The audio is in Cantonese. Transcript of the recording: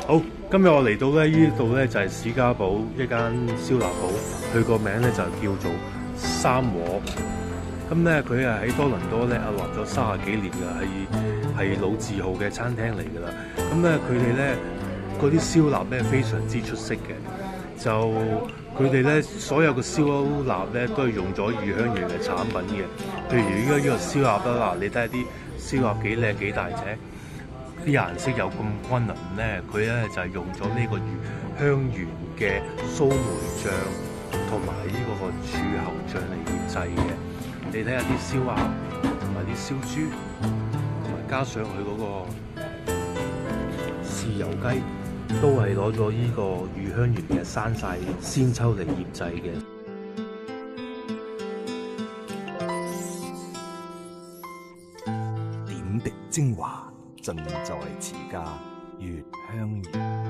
好，今日我嚟到咧呢度咧就係史家堡一間燒臘鋪，佢個名咧就叫做三和。咁咧佢係喺多倫多咧立咗30幾年㗎，係老字號嘅餐廳嚟㗎啦。咁咧佢哋咧嗰啲燒臘咧非常之出色嘅，就佢哋咧所有嘅燒臘咧都係用咗魚香園嘅產品嘅。譬如依家呢個燒臘啦，你睇下啲燒臘幾靚幾大隻。啲顏色又咁均勻咧，佢咧就係用咗呢個魚香園嘅蘇梅醬同埋呢個柱侯醬嚟醃製嘅。你睇下啲燒鴨同埋啲燒豬，同埋加上佢嗰個豉油雞，都係攞咗呢個魚香園嘅山曬鮮秋嚟醃製嘅。點滴精華盡在此家，月香園。